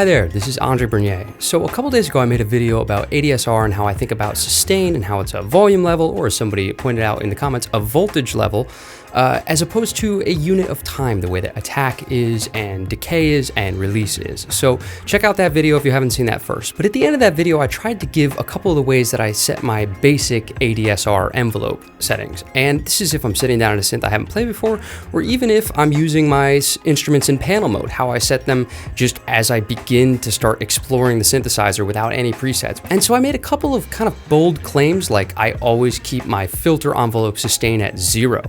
Hi there, this is Andre Bernier. So a couple days ago I made a video about ADSR and how I think about sustain and how it's a volume level, or as somebody pointed out in the comments, a voltage level, as opposed to a unit of time, the way that attack is and decay is and release is. So check out that video if you haven't seen that first. But at the end of that video I tried to give a couple of the ways that I set my basic ADSR envelope settings. And this is if I'm sitting down in a synth I haven't played before, or even if I'm using my instruments in panel mode, how I set them just as I begin to start exploring the synthesizer without any presets. And so I made a couple of kind of bold claims, like I always keep my filter envelope sustain at 0,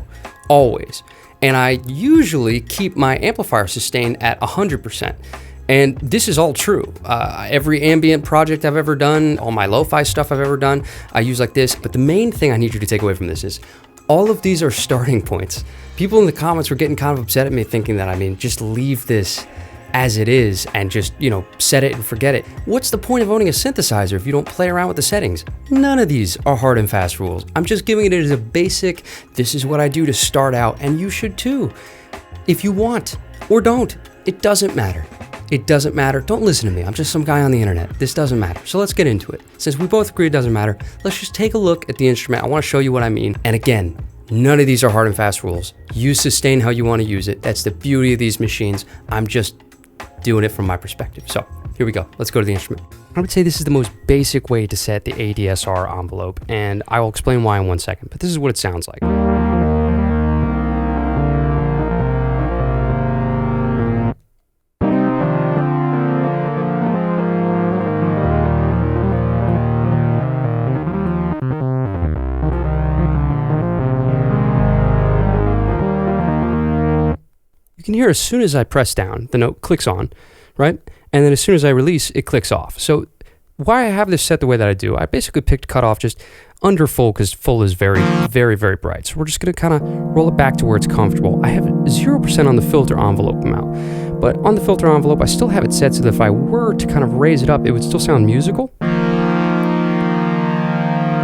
always. And I usually keep my amplifier sustain at 100%. And this is all true. Every ambient project I've ever done, all my lo-fi stuff I've ever done, I use like this. But the main thing I need you to take away from this is all of these are starting points. People in the comments were getting kind of upset at me thinking that, just leave this as it is and just, set it and forget it. What's the point of owning a synthesizer if you don't play around with the settings? None of these are hard and fast rules. I'm just giving it as a basic, this is what I do to start out, and you should too. If you want or don't, it doesn't matter. It doesn't matter. Don't listen to me. I'm just some guy on the internet. This doesn't matter. So let's get into it. Since we both agree it doesn't matter, let's just take a look at the instrument. I want to show you what I mean. And again, none of these are hard and fast rules. Use sustain how you want to use it. That's the beauty of these machines. I'm just doing it from my perspective. So here we go. Let's go to the instrument. I would say this is the most basic way to set the ADSR envelope, and I will explain why in 1 second, but this is what it sounds like. You can hear as soon as I press down, the note clicks on, right? And then as soon as I release, it clicks off. So why I have this set the way that I do, I basically picked Cutoff just under full because full is very, very, very bright. So we're just gonna kind of roll it back to where it's comfortable. I have 0% on the filter envelope amount, but on the filter envelope, I still have it set so that if I were to kind of raise it up, it would still sound musical.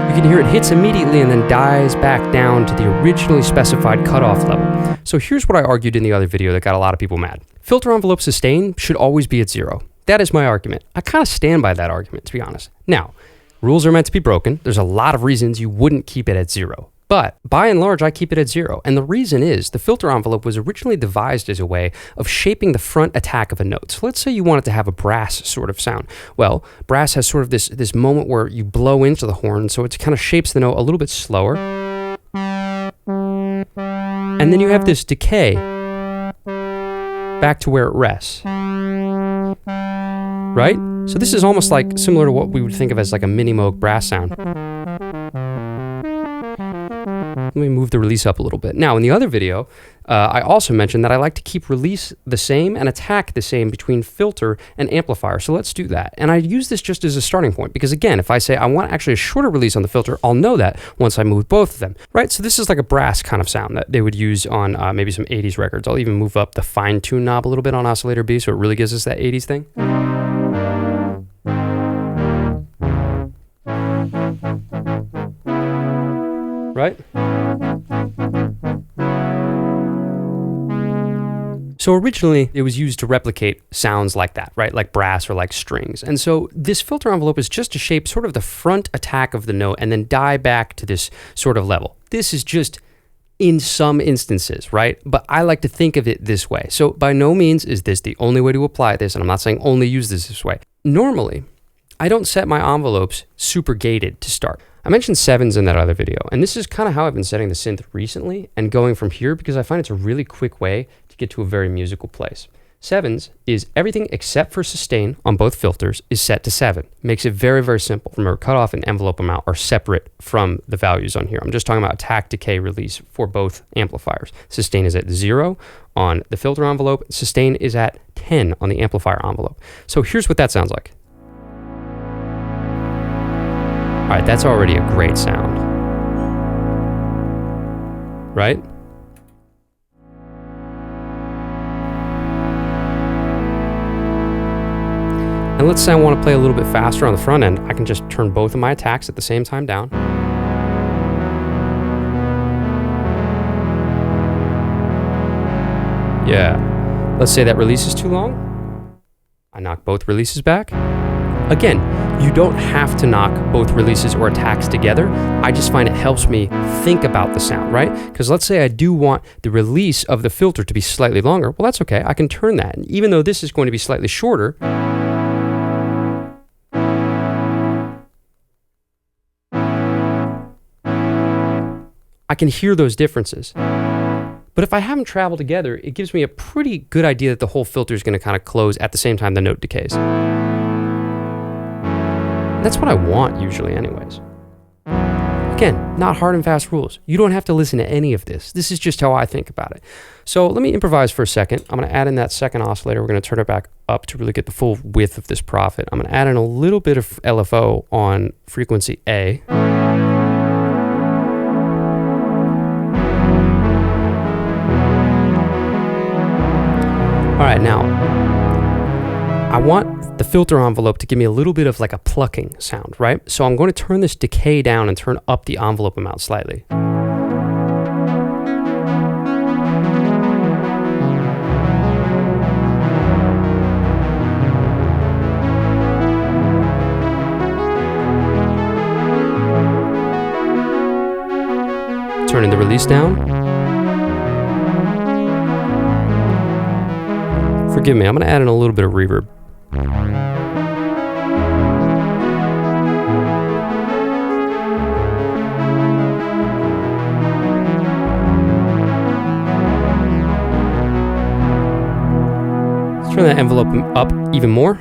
You can hear it hits immediately and then dies back down to the originally specified cutoff level. So here's what I argued in the other video that got a lot of people mad. Filter envelope sustain should always be at 0. That is my argument. I kind of stand by that argument, to be honest. Now, rules are meant to be broken. There's a lot of reasons you wouldn't keep it at 0. But by and large, I keep it at 0. And the reason is the filter envelope was originally devised as a way of shaping the front attack of a note. So let's say you want it to have a brass sort of sound. Well, brass has sort of this moment where you blow into the horn, so it kind of shapes the note a little bit slower. And then you have this decay back to where it rests. Right? So this is almost like similar to what we would think of as like a mini Moog brass sound. Let me move the release up a little bit. Now, in the other video, I also mentioned that I like to keep release the same and attack the same between filter and amplifier. So let's do that. And I use this just as a starting point because, again, if I say I want actually a shorter release on the filter, I'll know that once I move both of them, right? So this is like a brass kind of sound that they would use on maybe some 80s records. I'll even move up the fine tune knob a little bit on oscillator B so it really gives us that 80s thing. Right? So originally it was used to replicate sounds like that, right? Like brass or like strings. And so this filter envelope is just to shape sort of the front attack of the note and then die back to this sort of level. This is just in some instances, right? But I like to think of it this way. So by no means is this the only way to apply this. And I'm not saying only use this way. Normally, I don't set my envelopes super gated to start. I mentioned 7s in that other video, and this is kind of how I've been setting the synth recently and going from here because I find it's a really quick way to get to a very musical place. 7s is everything except for sustain on both filters is set to 7. Makes it very, very simple. Remember, cutoff and envelope amount are separate from the values on here. I'm just talking about attack, decay, release for both amplifiers. Sustain is at 0 on the filter envelope. Sustain is at 10 on the amplifier envelope. So here's what that sounds like. All right, that's already a great sound, right? And let's say I want to play a little bit faster on the front end. I can just turn both of my attacks at the same time down. Yeah. Let's say that release is too long. I knock both releases back. Again, you don't have to knock both releases or attacks together. I just find it helps me think about the sound, right? Because let's say I do want the release of the filter to be slightly longer. Well, that's okay. I can turn that. And even though this is going to be slightly shorter, I can hear those differences. But if I have them travel together, it gives me a pretty good idea that the whole filter is going to kind of close at the same time the note decays. That's what I want usually anyways. Again, not hard and fast rules. You don't have to listen to any of this. This is just how I think about it. So let me improvise for a second. I'm going to add in that second oscillator. We're going to turn it back up to really get the full width of this profit. I'm going to add in a little bit of LFO on frequency A. All right, now, I want the filter envelope to give me a little bit of like a plucking sound, right? So I'm going to turn this decay down and turn up the envelope amount slightly. Turning the release down. Forgive me, I'm going to add in a little bit of reverb. Let's turn that envelope up even more.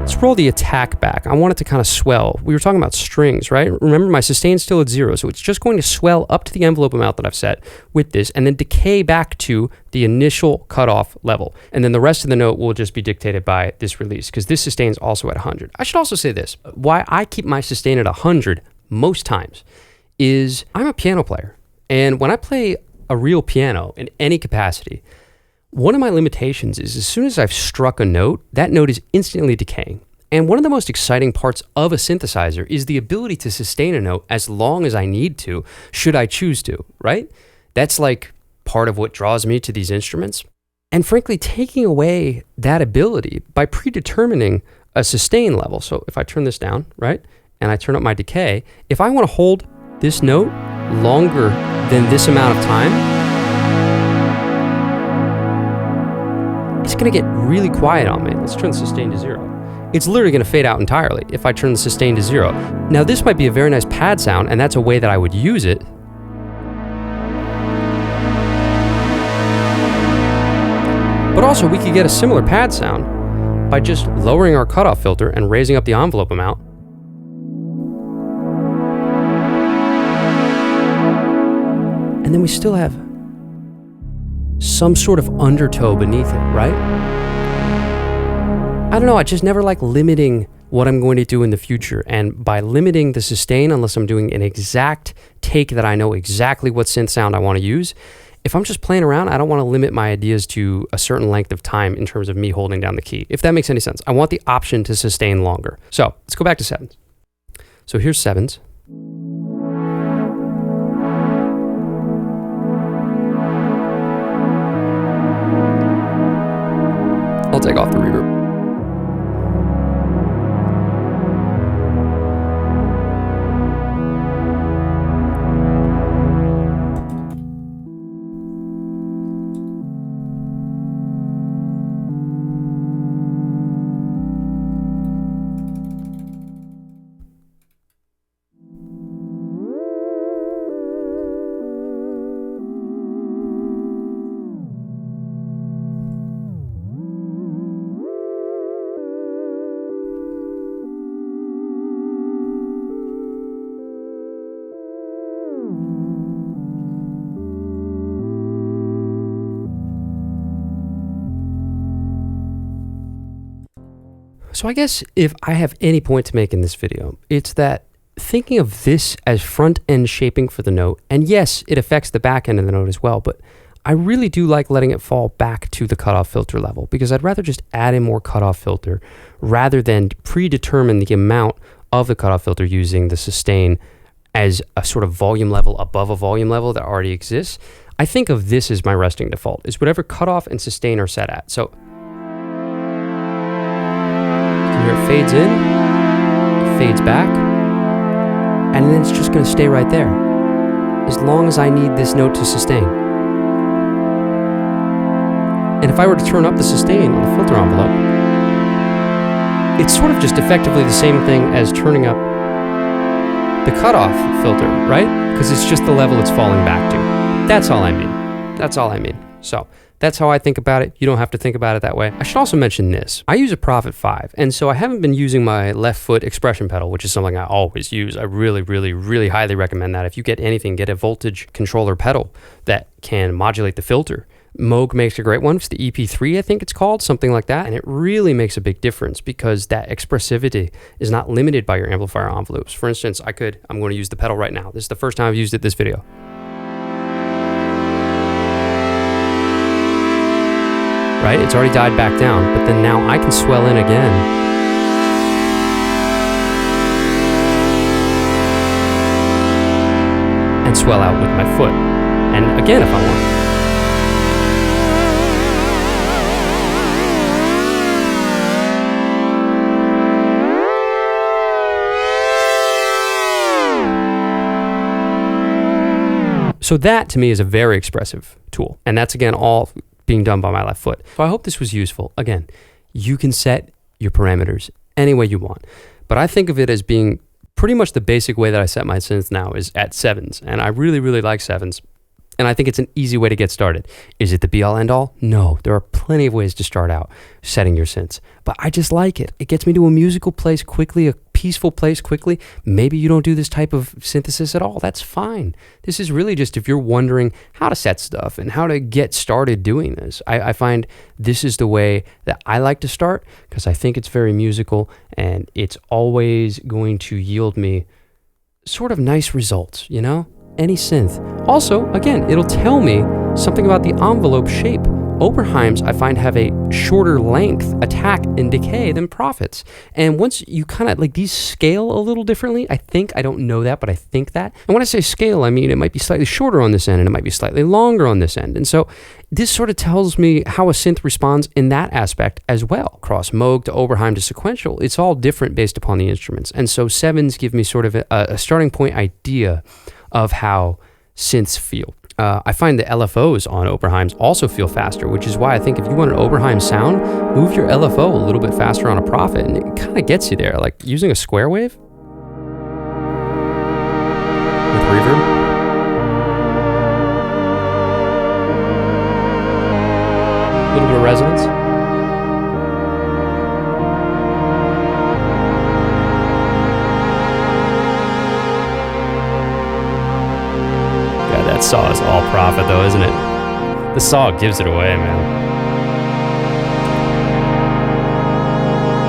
Let's roll the attack back. I want it to kind of swell. We were talking about strings, right? Remember, my sustain's still at 0, so it's just going to swell up to the envelope amount that I've set with this, and then decay back to the initial cutoff level. And then the rest of the note will just be dictated by this release, because this sustain's also at 100. I should also say this. Why I keep my sustain at 100 most times is I'm a piano player, and when I play a real piano in any capacity, one of my limitations is as soon as I've struck a note, that note is instantly decaying. And one of the most exciting parts of a synthesizer is the ability to sustain a note as long as I need to, should I choose to, right? That's like part of what draws me to these instruments. And frankly, taking away that ability by predetermining a sustain level. So if I turn this down, right, and I turn up my decay, if I want to hold this note longer than this amount of time, it's going to get really quiet on me. Let's turn the sustain to 0. It's literally going to fade out entirely if I turn the sustain to 0. Now, this might be a very nice pad sound, and that's a way that I would use it. But also, we could get a similar pad sound by just lowering our cutoff filter and raising up the envelope amount. And then we still have some sort of undertow beneath it, right? I don't know, I just never like limiting what I'm going to do in the future. And by limiting the sustain, unless I'm doing an exact take that I know exactly what synth sound I want to use, if I'm just playing around, I don't want to limit my ideas to a certain length of time in terms of me holding down the key, if that makes any sense. I want the option to sustain longer. So let's go back to 7s. So here's 7s. I'll take off the reverb. So I guess if I have any point to make in this video, it's that thinking of this as front-end shaping for the note, and yes, it affects the back end of the note as well, but I really do like letting it fall back to the cutoff filter level because I'd rather just add in more cutoff filter rather than predetermine the amount of the cutoff filter using the sustain as a sort of volume level above a volume level that already exists. I think of this as my resting default, is whatever cutoff and sustain are set at. So fades in, fades back, and then it's just going to stay right there as long as I need this note to sustain. And if I were to turn up the sustain on the filter envelope, it's sort of just effectively the same thing as turning up the cutoff filter, right? Because it's just the level it's falling back to. That's all I mean. That's all I mean. So that's how I think about it. You don't have to think about it that way. I should also mention this. I use a Prophet 5, and so I haven't been using my left foot expression pedal, which is something I always use. I really, really, really highly recommend that. If you get anything, get a voltage controller pedal that can modulate the filter. Moog makes a great one. It's the EP3, I think it's called, something like that. And it really makes a big difference because that expressivity is not limited by your amplifier envelopes. For instance, I'm going to use the pedal right now. This is the first time I've used it this video. Right? It's already died back down, but then now I can swell in again. And swell out with my foot. And again, if I want. So that to me is a very expressive tool. And that's again all being done by my left foot. So I hope this was useful. Again, you can set your parameters any way you want, but I think of it as being pretty much the basic way that I set my synths now is at 7s. And I really, really like 7s. And I think it's an easy way to get started. Is it the be all end all? No, there are plenty of ways to start out setting your synths, but I just like it. It gets me to a musical place quickly, a peaceful place quickly. Maybe you don't do this type of synthesis at all. That's fine. This is really just if you're wondering how to set stuff and how to get started doing this. I find this is the way that I like to start because I think it's very musical and it's always going to yield me sort of nice results, you know? Any synth. Also, again, it'll tell me something about the envelope shape. Oberheims, I find, have a shorter length attack and decay than Prophets. And once you kind of, like, these scale a little differently, I think, I don't know that, but I think that. And when I say scale, I mean it might be slightly shorter on this end and it might be slightly longer on this end. And so this sort of tells me how a synth responds in that aspect as well. Across Moog to Oberheim to sequential, it's all different based upon the instruments. And so 7s give me sort of a starting point idea of how synths feel. I find the LFOs on Oberheims also feel faster, which is why I think if you want an Oberheim sound, move your LFO a little bit faster on a Prophet, and it kind of gets you there, like using a square wave with reverb. A little bit of resonance. That saw is all Prophet though, isn't it? The saw gives it away, man.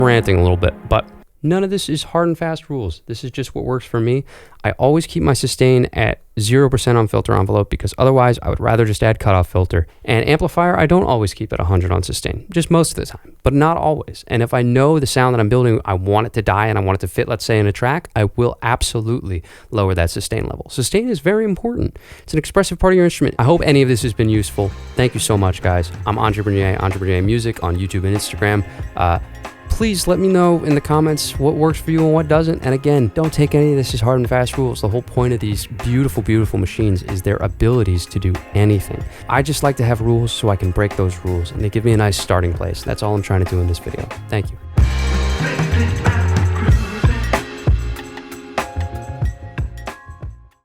Ranting a little bit, but none of this is hard and fast rules. This is just what works for me. I always keep my sustain at 0% on filter envelope because otherwise I would rather just add cutoff filter. And amplifier, I don't always keep at 100 on sustain, just most of the time, but not always. And if I know the sound that I'm building, I want it to die and I want it to fit, let's say, in a track, I will absolutely lower that sustain level. Sustain is very important. It's an expressive part of your instrument. I hope any of this has been useful. Thank you so much, guys. I'm Andre Bernier Music on YouTube and Instagram. Please let me know in the comments what works for you and what doesn't. And again, don't take any of this as hard and fast rules. The whole point of these beautiful, beautiful machines is their abilities to do anything. I just like to have rules so I can break those rules, and they give me a nice starting place. That's all I'm trying to do in this video. Thank you.